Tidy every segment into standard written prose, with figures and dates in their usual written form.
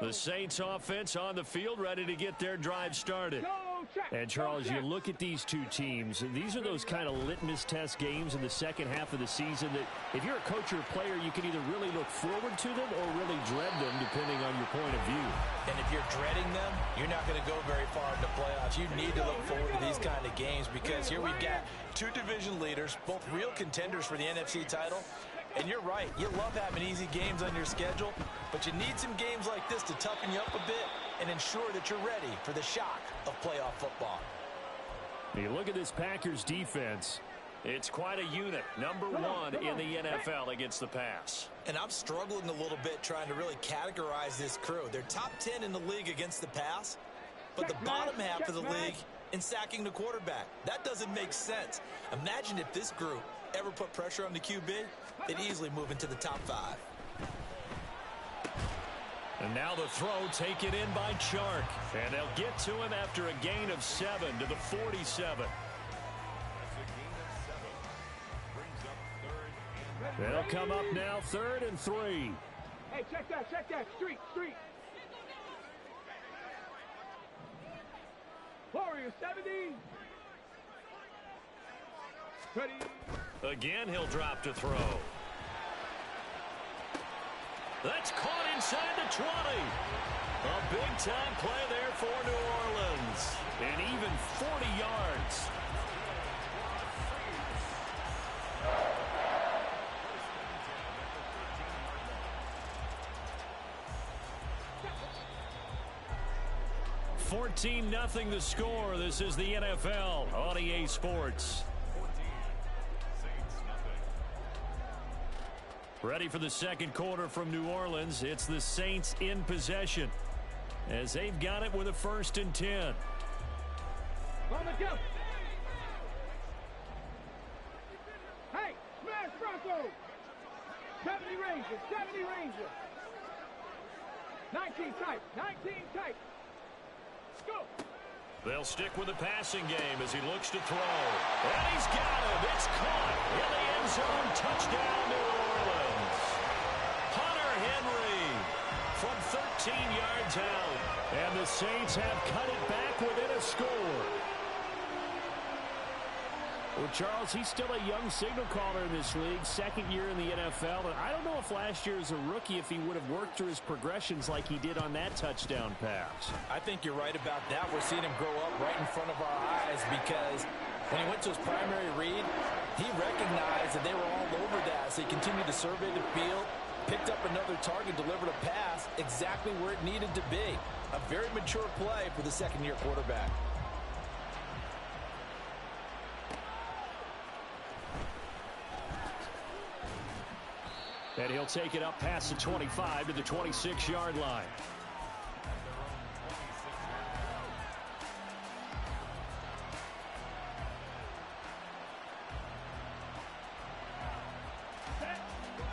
The Saints offense on the field, ready to get their drive started. And, Charles, you look at these two teams, and these are those kind of litmus test games in the second half of the season that if you're a coach or a player, you can either really look forward to them or really dread them, depending on your point of view. And if you're dreading them, you're not going to go very far in the playoffs. You need to look forward to these kind of games because here we've got two division leaders, both real contenders for the NFC title. And you're right, you love having easy games on your schedule, but you need some games like this to toughen you up a bit and ensure that you're ready for the shock of playoff football. You look at this Packers defense. It's quite a unit, number one in the NFL against the pass. And I'm struggling a little bit trying to really categorize this crew. They're top 10 in the league against the pass, but the bottom half of the league in sacking the quarterback. That doesn't make sense. Imagine if this group ever put pressure on the QB, they'd easily move into the top 5. And now the throw taken in by Chark. And they'll get to him after a gain of 7 to the 47. They'll come up now 3rd and 3. Hey, check that. Street. Warrior 70. Ready. Again, he'll drop to throw. That's caught inside the 20. A big-time play there for New Orleans. And even 40 yards. $14-0 the score. This is the NFL on EA Sports. Ready for the second quarter from New Orleans. It's the Saints in possession as they've got it with a 1st and 10. On the go. Hey, smash Bronco. 70 Ranger. 19 tight. Go. They'll stick with the passing game as he looks to throw. And he's got it. It's caught in the end zone. Touchdown, New Orleans. Hunter Henry from 13 yards out. And the Saints have cut it back within a score. Well, Charles, he's still a young signal caller in this league, 2nd year in the NFL. And I don't know if last year as a rookie if he would have worked through his progressions like he did on that touchdown pass. I think you're right about that. We're seeing him grow up right in front of our eyes because when he went to his primary read, he recognized that they were all over that. So he continued to survey the field, picked up another target, delivered a pass exactly where it needed to be. A very mature play for the 2nd-year quarterback. And he'll take it up past the 25 to the 26-yard line.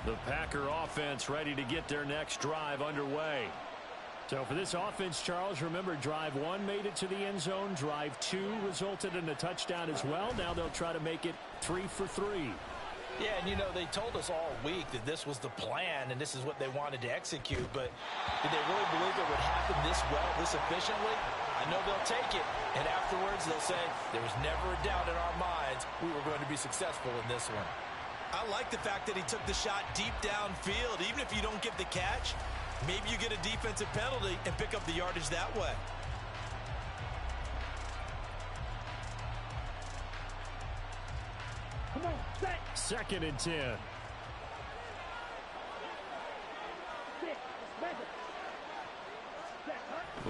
The Packer offense ready to get their next drive underway. So for this offense, Charles, remember drive 1 made it to the end zone. Drive 2 resulted in a touchdown as well. Now they'll try to make it 3 for 3. Yeah, and you know, they told us all week that this was the plan and this is what they wanted to execute, but did they really believe it would happen this well, this efficiently? I know they'll take it, and afterwards they'll say, there was never a doubt in our minds we were going to be successful in this one. I like the fact that he took the shot deep downfield. Even if you don't get the catch, maybe you get a defensive penalty and pick up the yardage that way. Come on, set. 2nd and 10.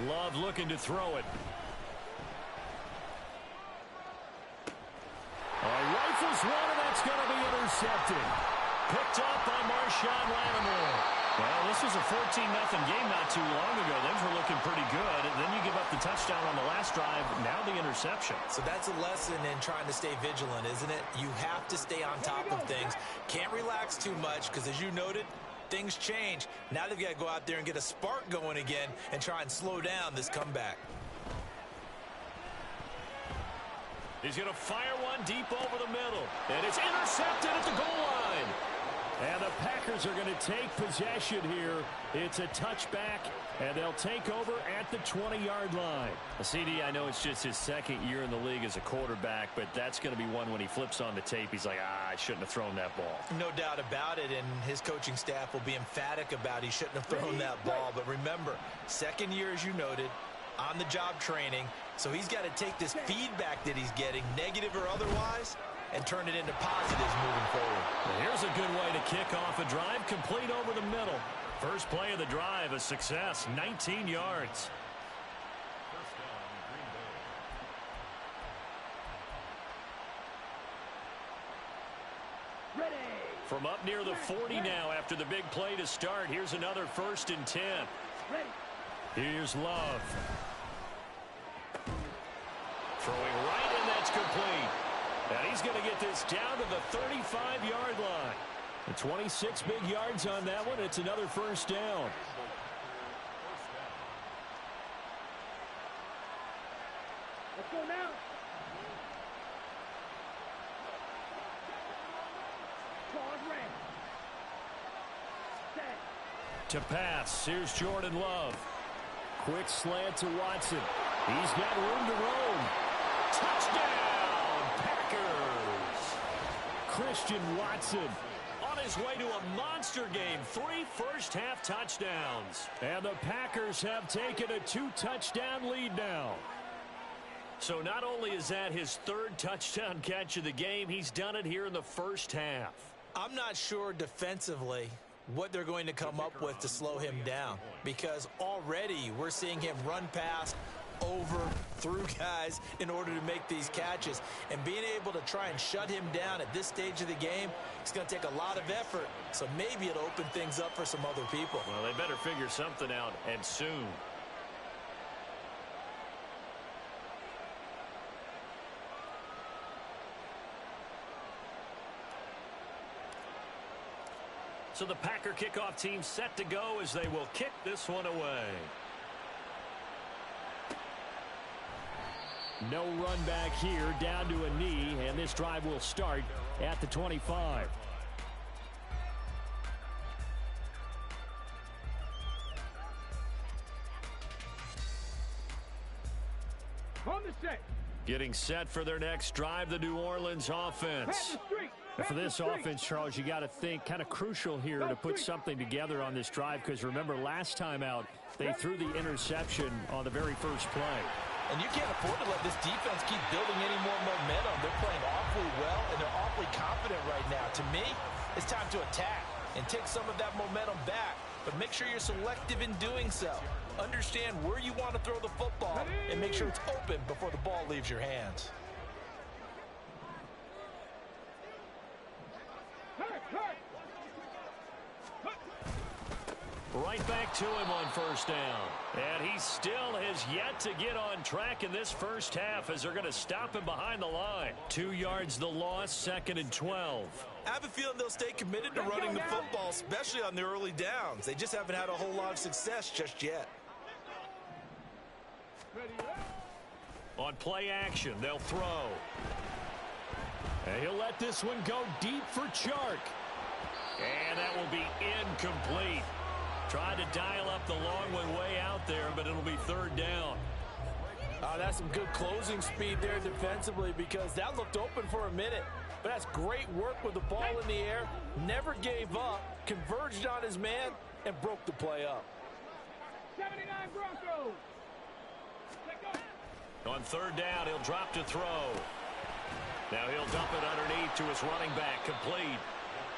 Love looking to throw it. Rifles one, and that's going to be intercepted. Picked up by Marshawn Lattimore. Well, this was a 14-0 game not too long ago. Things were looking pretty good. And then you give up the touchdown on the last drive. Now the interception. So that's a lesson in trying to stay vigilant, isn't it? You have to stay on top of things. Can't relax too much because, as you noted, things change. Now they've got to go out there and get a spark going again and try and slow down this comeback. He's going to fire one deep over the middle. And it's intercepted at the goal line. And the Packers Packers are going to take possession here. It's a touchback, and they'll take over at the 20-yard line. CD, I know it's just his second year in the league as a quarterback, but that's going to be one when he flips on the tape. He's like, I shouldn't have thrown that ball. No doubt about it, and his coaching staff will be emphatic about he shouldn't have thrown that ball. But remember, second year, as you noted, on-the-job training, so he's got to take this feedback that he's getting, negative or otherwise, and turn it into positives moving forward. Well, here's a good way to kick off a drive, complete over the middle. First play of the drive, a success, 19 yards. Ready. From up near the 40 now after the big play to start, here's another 1st and 10. Ready. Here's Love. Throwing right, and that's complete. And he's going to get this down to the 35-yard line. The 26 big yards on that one. It's another 1st down. Let's go now. Pause red. Set. To pass, here's Jordan Love. Quick slant to Watson. He's got room to roam. Touchdown, Packers! Christian Watson on his way to a monster game. 3 first-half touchdowns. And the Packers have taken a 2-touchdown lead now. So not only is that his 3rd touchdown catch of the game, he's done it here in the first half. I'm not sure defensively what they're going to come up with to slow him down, because already we're seeing him run past, over, through guys in order to make these catches. And being able to try and shut him down at this stage of the game, it's going to take a lot of effort. So maybe it'll open things up for some other people. Well, they better figure something out, and soon. So the Packer kickoff team set to go as they will kick this one away. No run back here, down to a knee, and this drive will start at the 25. On the set. Getting set for their next drive, the New Orleans offense. For this offense, Charles, you got to think kind of crucial here to put something together on this drive, because remember last time out they threw the interception on the very first play. And you can't afford to let this defense keep building any more momentum. They're playing awfully well, and they're awfully confident right now. To me, it's time to attack and take some of that momentum back, but make sure you're selective in doing so. Understand where you want to throw the football and make sure it's open before the ball leaves your hands. Right back to him on first down. And he still has yet to get on track in this first half as they're going to stop him behind the line. 2 yards the loss, 2nd and 12. I have a feeling they'll stay committed to running the football, especially on the early downs. They just haven't had a whole lot of success just yet. On play action, they'll throw. And he'll let this one go deep for Chark. And that will be incomplete. Tried to dial up the long one way out there, but it'll be 3rd down. That's some good closing speed there defensively, because that looked open for a minute. But that's great work with the ball in the air. Never gave up, converged on his man, and broke the play up. 79 Broncos. On 3rd down, he'll drop to throw. Now he'll dump it underneath to his running back, complete.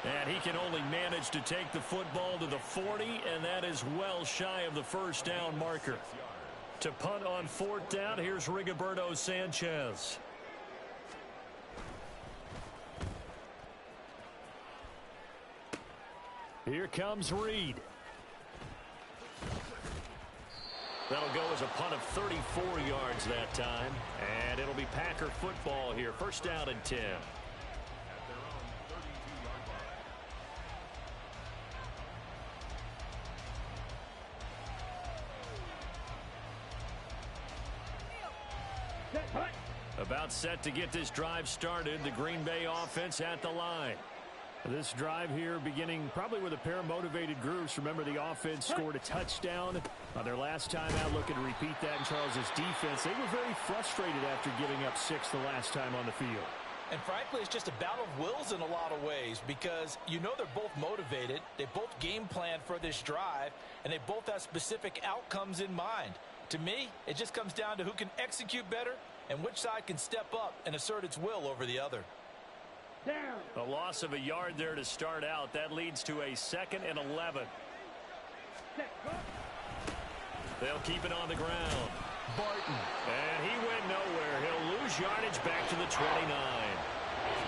And he can only manage to take the football to the 40, and that is well shy of the first down marker. To punt on 4th down, here's Rigoberto Sanchez. Here comes Reed. That'll go as a punt of 34 yards that time. And it'll be Packer football here. 1st down and 10. About set to get this drive started. The Green Bay offense at the line. This drive here beginning probably with a pair of motivated groups. Remember, the offense scored a touchdown on their last time out, looking to repeat that in Charles's defense. They were very frustrated after giving up 6 the last time on the field. And frankly, it's just a battle of wills in a lot of ways because you know they're both motivated. They both game plan for this drive, and they both have specific outcomes in mind. To me, it just comes down to who can execute better and which side can step up and assert its will over the other. Down. A loss of a yard there to start out. That leads to a 2nd and 11. Set. Go. They'll keep it on the ground. Barton. And he went nowhere. He'll lose yardage back to the 29.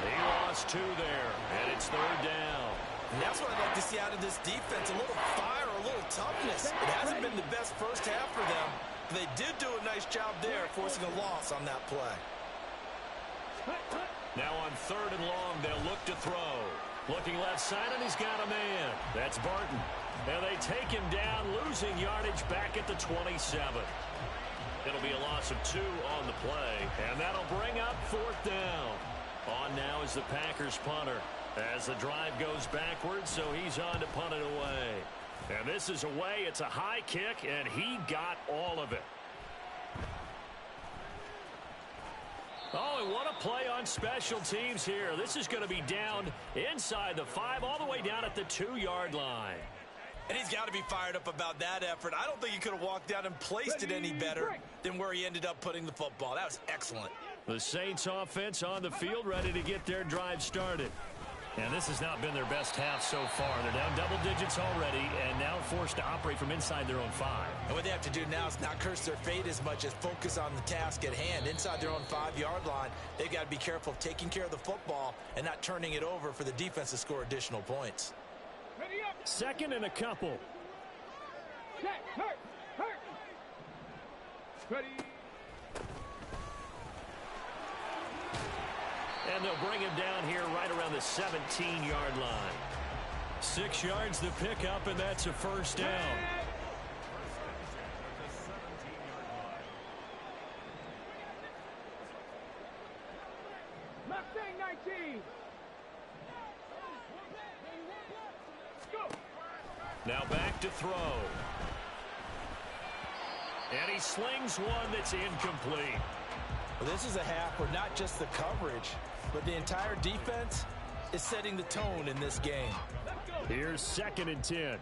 He lost 2 there, and it's 3rd down. And that's what I'd like to see out of this defense, a little fire, a little toughness. It hasn't been the best first half for them, but they did do a nice job there forcing a loss on that play. Now on 3rd and long, they'll look to throw. Looking left side, and he's got a man. That's Barton. And they take him down, losing yardage back at the 27. It'll be a loss of 2 on the play, and that'll bring up 4th down. On now is the Packers punter as the drive goes backwards, so he's on to punt it away. And this is away. It's a high kick, and he got all of it. Oh, and what a play on special teams here. This is going to be down inside the 5, all the way down at the 2-yard line. And he's got to be fired up about that effort. I don't think he could have walked out and placed it any better than where he ended up putting the football. That was excellent. The Saints offense on the field, ready to get their drive started. And this has not been their best half so far. They're down double digits already and now forced to operate from inside their own 5. And what they have to do now is not curse their fate as much as focus on the task at hand. Inside their own 5-yard line, they've got to be careful of taking care of the football and not turning it over for the defense to score additional points. Ready up. 2nd and a couple. Set. Hurt. Ready. And they'll bring him down here right around the 17-yard line. 6 yards the pickup, and that's a 1st down. Mustang 19. Go. Now back to throw. And he slings one that's incomplete. Well, this is a half where not just the coverage, but the entire defense is setting the tone in this game. Here's 2nd and 10.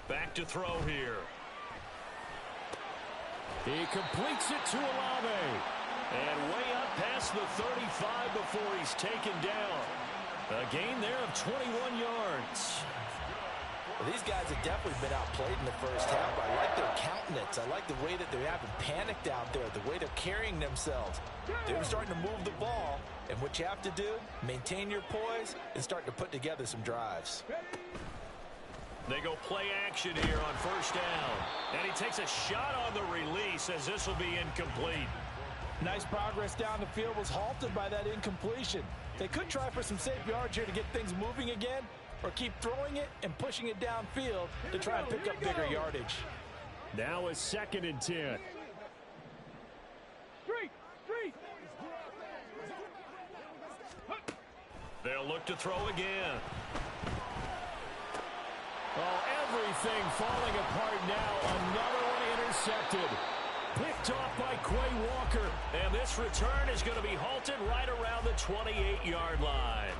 Back to throw here. He completes it to Olave. And way up past the 35 before he's taken down. A gain there of 21 yards. Well, these guys have definitely been outplayed in the first half. I like their countenance. I like the way that they haven't panicked out there, the way they're carrying themselves. They're starting to move the ball, and what you have to do, maintain your poise and start to put together some drives. They go play action here on 1st down. And he takes a shot on the release as this will be incomplete. Nice progress down the field was halted by that incompletion. They could try for some safe yards here to get things moving again, or keep throwing it and pushing it downfield to try and pick up bigger yardage. Now a 2nd and 10. Street. They'll look to throw again. Oh, everything falling apart now. Another one intercepted. Picked off by Quay Walker. And this return is going to be halted right around the 28-yard line.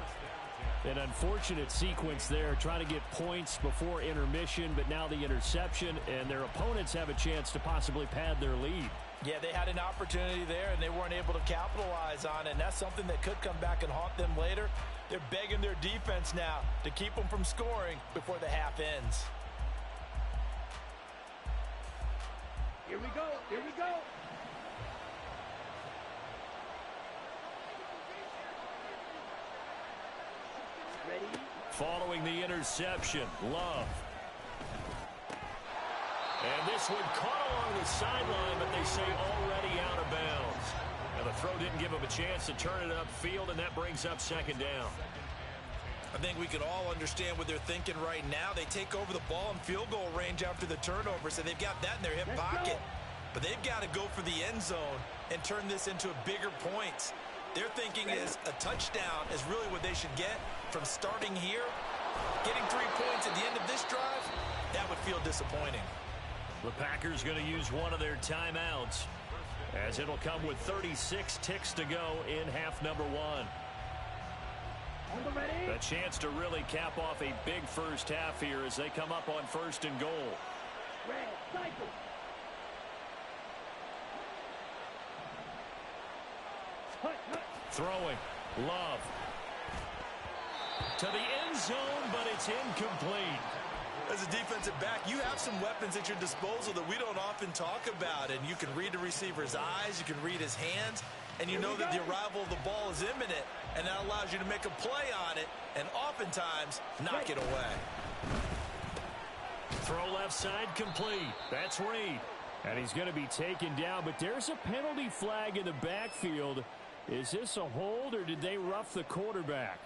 An unfortunate sequence there, trying to get points before intermission, but now the interception, and their opponents have a chance to possibly pad their lead. Yeah, they had an opportunity there, and they weren't able to capitalize on it, and that's something that could come back and haunt them later. They're begging their defense now to keep them from scoring before the half ends. Here we go. Ready. Following the interception, Love. And this one caught along the sideline, but they say already out of bounds. And the throw didn't give him a chance to turn it upfield, and that brings up 2nd down. I think we can all understand what they're thinking right now. They take over the ball in field goal range after the turnover, so they've got that in their hip pocket. but they've got to go for the end zone and turn this into a bigger points. Their thinking is a touchdown is really what they should get from starting here. Getting 3 points at the end of this drive, that would feel disappointing. The Packers going to use one of their timeouts, as it'll come with 36 ticks to go in half number one. A chance to really cap off a big first half here as they come up on 1st and goal. Red cycle. Throwing. Love. To the end zone, but it's incomplete. As a defensive back, you have some weapons at your disposal that we don't often talk about. And you can read the receiver's eyes, you can read his hands, and you know that the arrival of the ball is imminent. And that allows you to make a play on it and oftentimes knock it away. Throw left side complete. That's Reed. And he's going to be taken down, but there's a penalty flag in the backfield. Is this a hold, or did they rough the quarterback?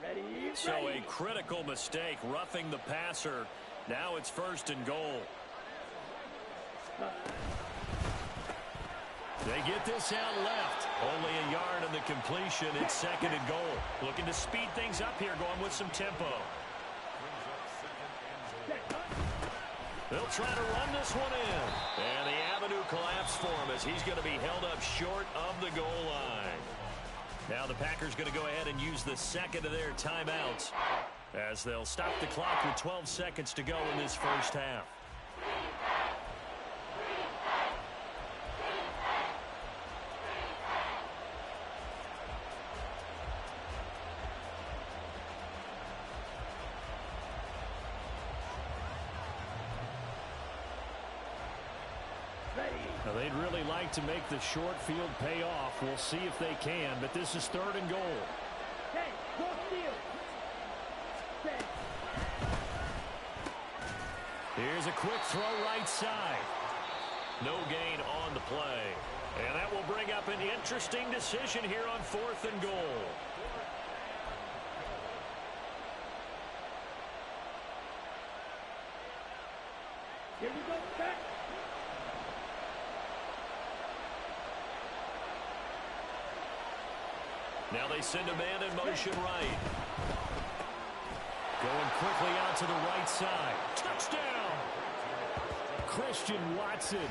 Ready. So a critical mistake, roughing the passer. Now it's 1st and goal. They get this out left. Only a yard on the completion. It's 2nd and goal. Looking to speed things up here, going with some tempo. They'll try to run this one in. And the avenue collapsed for him as he's going to be held up short of the goal line. Now the Packers going to go ahead and use the 2nd of their timeouts as they'll stop the clock with 12 seconds to go in this first half. Now they'd really like to make the short field pay off. We'll see if they can, but this is 3rd and goal. Hey, go steal. Here's a quick throw right side. No gain on the play. And that will bring up an interesting decision here on 4th and goal. Here we go, back. Now they send a man in motion right. Going quickly out to the right side. Touchdown! Christian Watson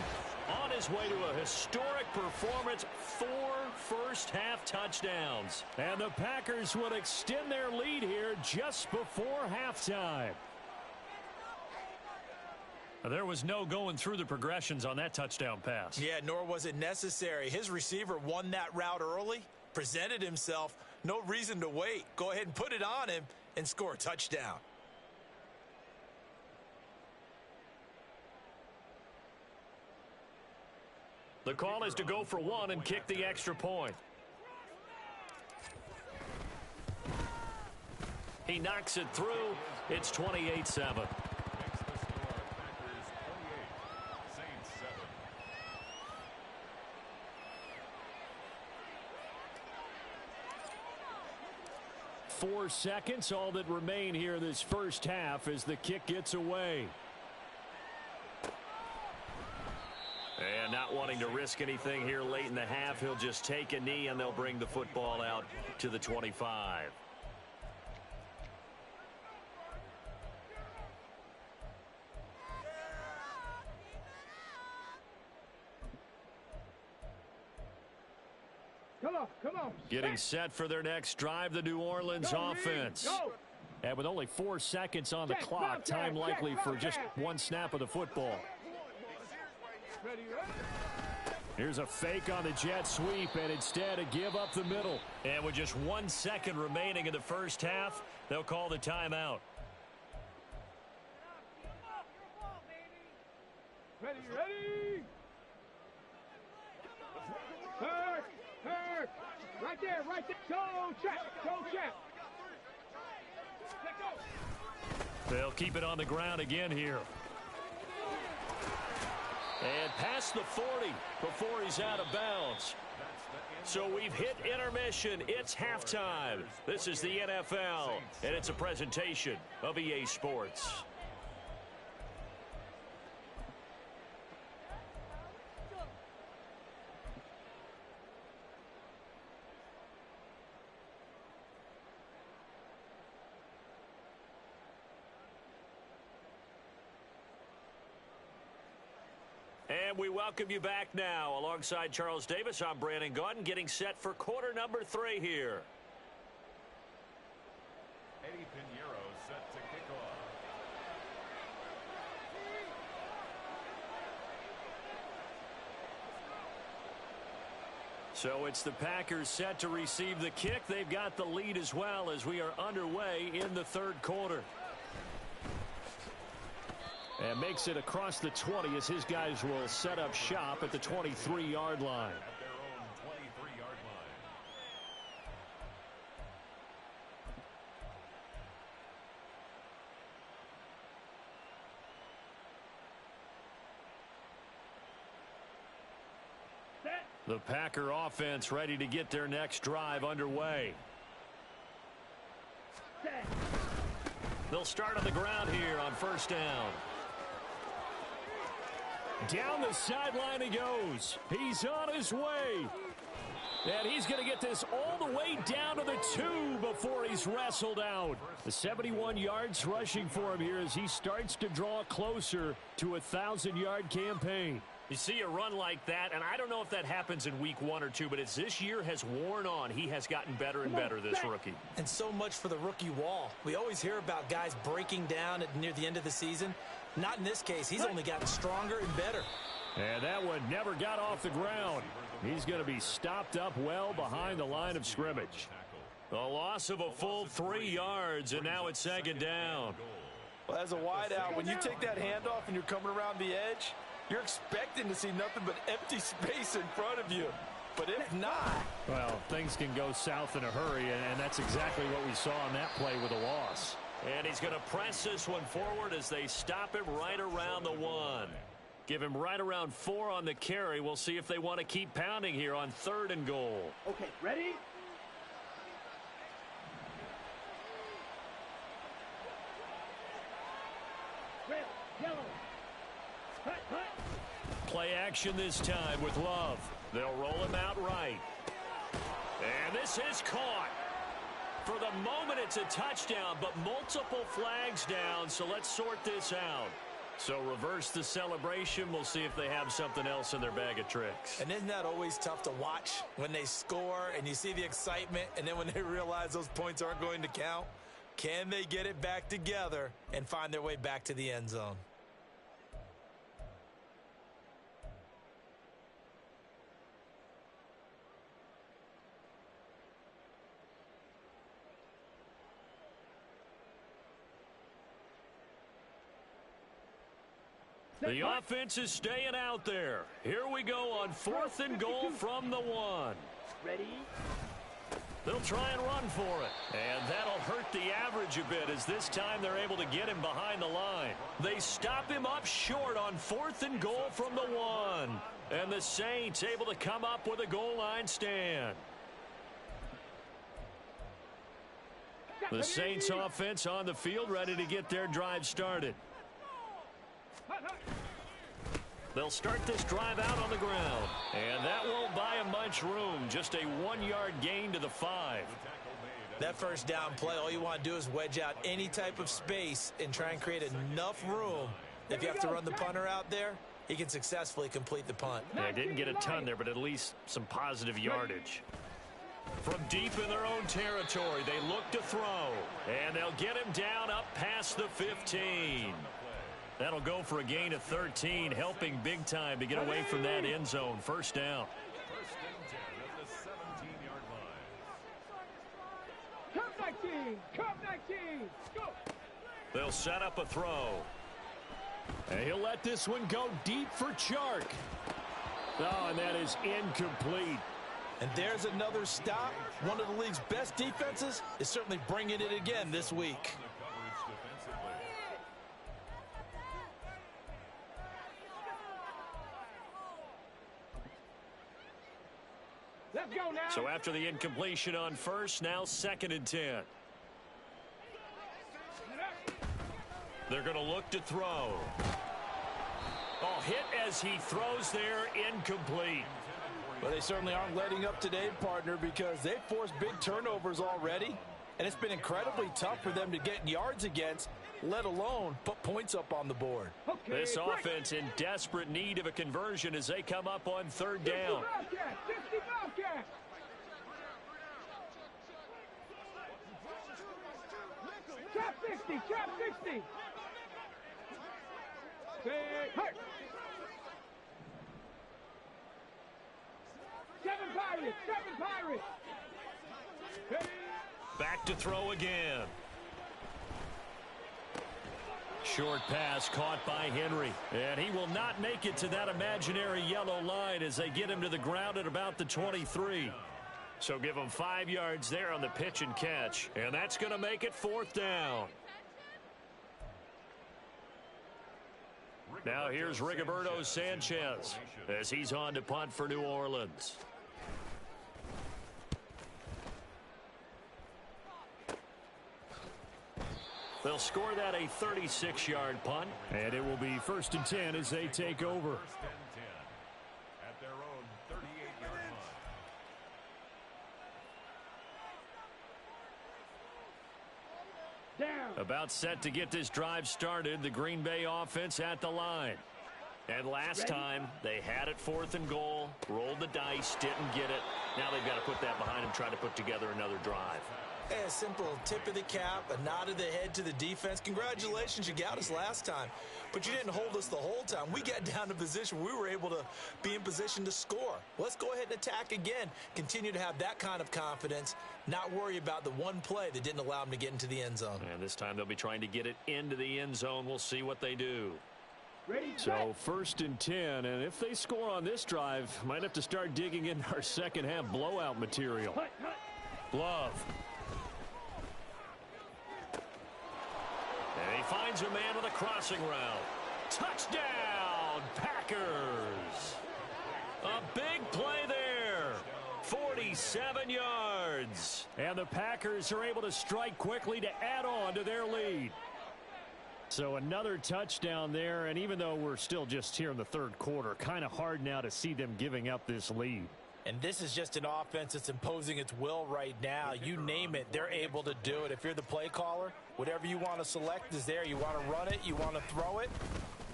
on his way to a historic performance. 4 first-half touchdowns. And the Packers would extend their lead here just before halftime. There was no going through the progressions on that touchdown pass. Yeah, nor was it necessary. His receiver won that route early, presented himself. No reason to wait. Go ahead and put it on him and score a touchdown. The call is to go for 1 and kick the extra point. He knocks it through. It's 28-7. Four seconds, all that remain here this first half as the kick gets away. And not wanting to risk anything here late in the half, he'll just take a knee and they'll bring the football out to the 25. Come on. Getting set for their next drive, the New Orleans offense. And with only 4 seconds on the clock, time likely for just one snap of the football. Here's a fake on the jet sweep, and instead a give up the middle. And with just 1 second remaining in the first half, they'll call the timeout. Ready. Hurt. Right there. Toe check. They'll keep it on the ground again here. And past the 40 before he's out of bounds. So we've hit intermission. It's halftime. This is the NFL, and it's a presentation of EA Sports. And we welcome you back now. Alongside Charles Davis, I'm Brandon Gaudin, getting set for quarter number 3 here. Eddie Pinheiro set to kick off. So it's the Packers set to receive the kick. They've got the lead as well as we are underway in the third quarter. And makes it across the 20 as his guys will set up shop at the 23-yard line. At their own 23-yard line. Set. The Packer offense ready to get their next drive underway. Set. They'll start on the ground here on first down. Down the sideline he goes. He's on his way. And he's going to get this all the way down to the 2 before he's wrestled out. The 71 yards rushing for him here as he starts to draw closer to a 1,000-yard campaign. You see a run like that, and I don't know if that happens in week 1 or 2, but as this year has worn on, he has gotten better and better, this rookie. And so much for the rookie wall. We always hear about guys breaking down near the end of the season. Not in this case. He's only gotten stronger and better. And that one never got off the ground. He's going to be stopped up well behind the line of scrimmage. A loss of a full 3 yards, and now it's second down. Well, as a wideout, when you take that handoff and you're coming around the edge, you're expecting to see nothing but empty space in front of you. But if not... Well, things can go south in a hurry, and that's exactly what we saw on that play with a loss. And he's going to press this one forward as they stop him right around the 1. Give him right around 4 on the carry. We'll see if they want to keep pounding here on 3rd and goal. Okay, ready? Red, yellow. Hut, hut. Play action this time with Love. They'll roll him out right. And this is caught. For the moment, it's a touchdown, but multiple flags down, so let's sort this out. So reverse the celebration. We'll see if they have something else in their bag of tricks. And isn't that always tough to watch when they score and you see the excitement, and then when they realize those points aren't going to count? Can they get it back together and find their way back to the end zone? The offense is staying out there. Here we go on 4th and goal from the 1. Ready? They'll try and run for it. And that'll hurt the average a bit as this time they're able to get him behind the line. They stop him up short on 4th and goal from the 1. And the Saints able to come up with a goal line stand. The Saints offense on the field ready to get their drive started. They'll start this drive out on the ground. And that won't buy him much room. Just a 1-yard gain to the 5. That first down play, all you want to do is wedge out any type of space and try and create enough room. If you have to run the punter out there, he can successfully complete the punt. Yeah, didn't get a ton there, but at least some positive yardage. From deep in their own territory, they look to throw. And they'll get him down up past the 15. That'll go for a gain of 13, helping big time to get away from that end zone. First down. First and 10 at the 17-yard line. Curve 19. Curve 19. Go. They'll set up a throw. And he'll let this one go deep for Chark. Oh, and that is incomplete. And there's another stop. One of the league's best defenses is certainly bringing it again this week. Let's go now. So after the incompletion on first, now 2nd and 10. They're going to look to throw. Oh, hit as he throws there, incomplete. But they certainly aren't letting up today, partner, because they've forced big turnovers already, and it's been incredibly tough for them to get yards against, let alone put points up on the board. Okay, This break. offense in desperate need of a conversion as they come up on third down. 50 Bobcats. Trap 60, trap 60. Big hurt. 7 Pirates. Hey. Back to throw again. Short pass caught by Henry. And he will not make it to that imaginary yellow line as they get him to the ground at about the 23. So give him 5 yards there on the pitch and catch. And that's going to make it fourth down. Now here's Rigoberto Sanchez as he's on to punt for New Orleans. They'll score that a 36-yard punt. And it will be 1st and 10 as they take over. 1st and 10 at their own 38-yard line. Down. About set to get this drive started, the Green Bay offense at the line. And last time, they had it 4th and goal, rolled the dice, didn't get it. Now they've got to put that behind them, try to put together another drive. A simple tip of the cap, a nod of the head to the defense. Congratulations, you got us last time. But you didn't hold us the whole time. We got down to position. We were able to be in position to score. Let's go ahead and attack again. Continue to have that kind of confidence. Not worry about the one play that didn't allow them to get into the end zone. And this time they'll be trying to get it into the end zone. We'll see what they do. Ready, So 1st and 10, and if they score on this drive, might have to start digging into our second half blowout material. hut. Love. And he finds a man with a crossing route. Touchdown, Packers. A big play there. 47 yards. And the Packers are able to strike quickly to add on to their lead. So another touchdown there, and even though we're still just here in the third quarter, kind of hard now to see them giving up this lead. And this is just an offense that's imposing its will right now. You name it, they're able to do it. If you're the play caller, whatever you want to select is there. You want to run it, you want to throw it.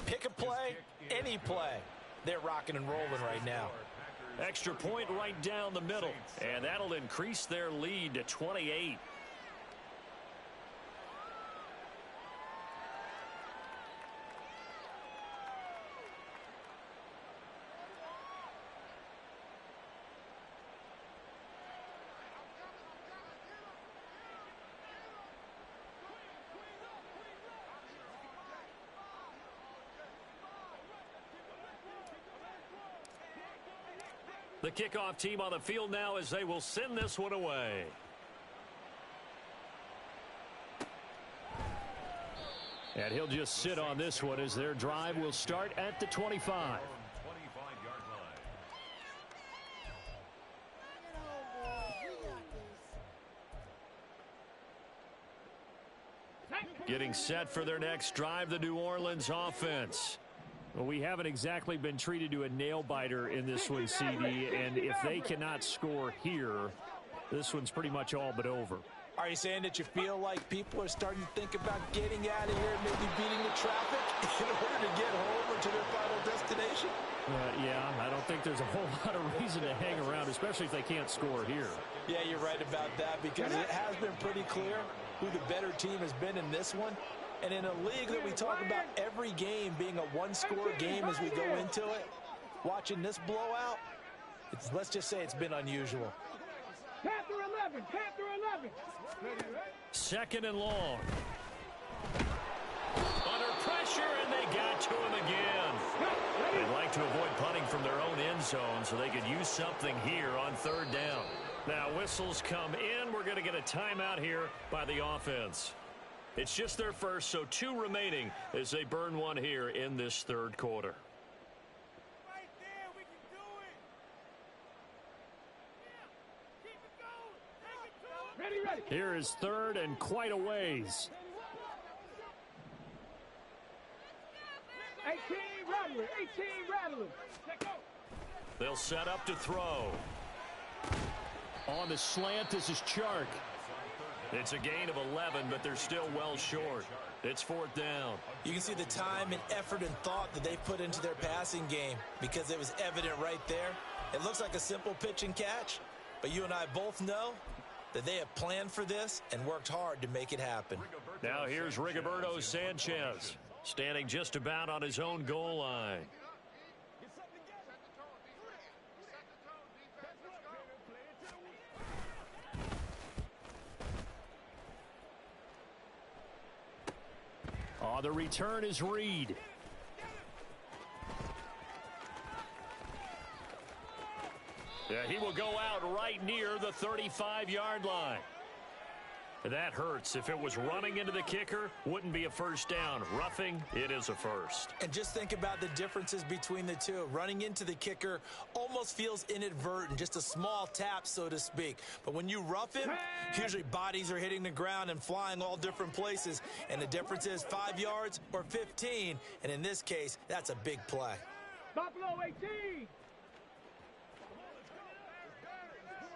Pick a play, any play. They're rocking and rolling right now. Extra point right down the middle, and that'll increase their lead to 28. The kickoff team on the field now as they will send this one away. And he'll just sit on this one as their drive will start at the 25. 25-yard line. Getting set for their next drive, the New Orleans offense. Well, we haven't exactly been treated to a nail-biter in this one, CD, and if they cannot score here, this one's pretty much all but over. Are you saying that you feel like people are starting to think about getting out of here and maybe beating the traffic in order to get home or to their final destination? Yeah, I don't think there's a whole lot of reason to hang around, especially if they can't score here. Yeah, you're right about that because it has been pretty clear who the better team has been in this one. And in a league that we talk about every game being a one-score game as we go into it, watching this blowout, let's just say it's been unusual. Panther 11. 2nd and long. Under pressure, and they got to him again. They'd like to avoid punting from their own end zone so they could use something here on 3rd down. Now whistles come in. We're going to get a timeout here by the offense. It's just their first, so 2 remaining as they burn one here in this 3rd quarter. Right there, we can do it. Yeah, keep it going. Take it to him. Ready. Here is 3rd and quite a ways. 18 Rattlers. Take off. They'll set up to throw. On the slant, this is Chark. It's a gain of 11, but they're still well short. It's fourth down. You can see the time and effort and thought that they put into their passing game because it was evident right there. It looks like a simple pitch and catch, but you and I both know that they have planned for this and worked hard to make it happen. Now here's Rigoberto Sanchez, standing just about on his own goal line. The return is Reed. Yeah, he will go out right near the 35-yard line. That hurts. If it was running into the kicker, wouldn't be a first down. Roughing, it is a first. And just think about the differences between the two. Running into the kicker almost feels inadvertent, just a small tap, so to speak. But when you rough him, usually bodies are hitting the ground and flying all different places. And the difference is 5 yards or 15. And in this case, that's a big play. Buffalo 18.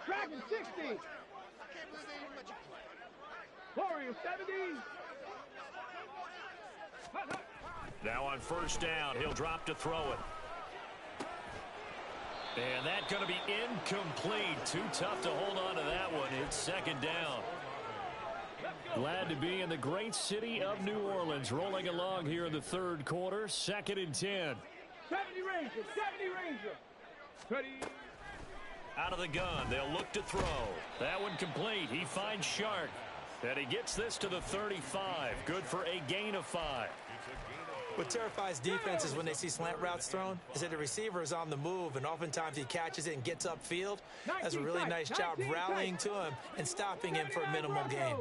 Dragon 60. Warriors 70. Now on first down, he'll drop to throw it. And that's going to be incomplete. Too tough to hold on to that one. It's second down. Glad to be in the great city of New Orleans, rolling along here in the third quarter. 2nd and 10. 70 Rangers, 70 Rangers. 30. Out of the gun, they'll look to throw. That one complete. He finds Shark. And he gets this to the 35. Good for a gain of 5. What terrifies defenses when they see slant routes thrown is that the receiver is on the move, and oftentimes he catches it and gets upfield. That's a really nice job rallying to him and stopping him for a minimal gain.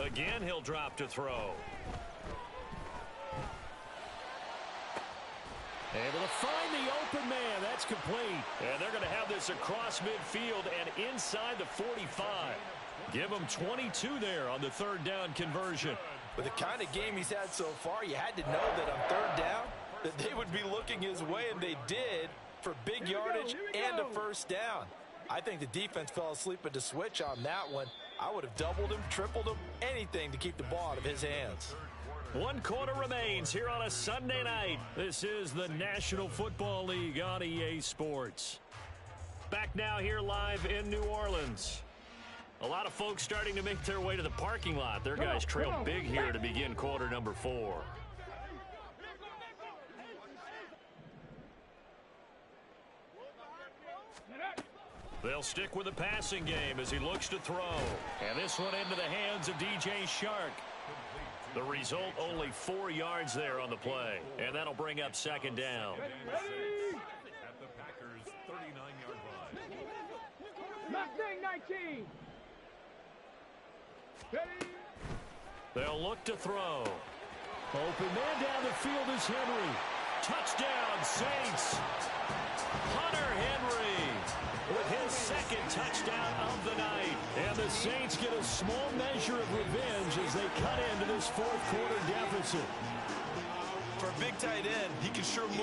Again, he'll drop to throw. Able to find the open man. That's complete. And they're going to have this across midfield and inside the 45. Give him 22 there on the third down conversion. With the kind of game he's had so far, you had to know that on third down that they would be looking his way, and they did, for big yardage and a first down. I think the defense fell asleep at the switch on that one. I would have doubled him, tripled him, anything to keep the ball out of his hands. 1 quarter remains here on a Sunday night. This is the National Football League on EA Sports. Back now here live in New Orleans. A lot of folks starting to make their way to the parking lot. Their guys trail big here to begin quarter number 4. They'll stick with the passing game as he looks to throw. And this one into the hands of DJ Shark. The result, only 4 yards there on the play. And that'll bring up second down. At the Packers' 39-yard line. Mustang 19. They'll look to throw. Open man down the field is Henry. Touchdown, Saints. Hunter Henry with his second touchdown of the night. And the Saints get a small measure of revenge as they cut into this fourth quarter deficit. For a big tight end, he can sure move.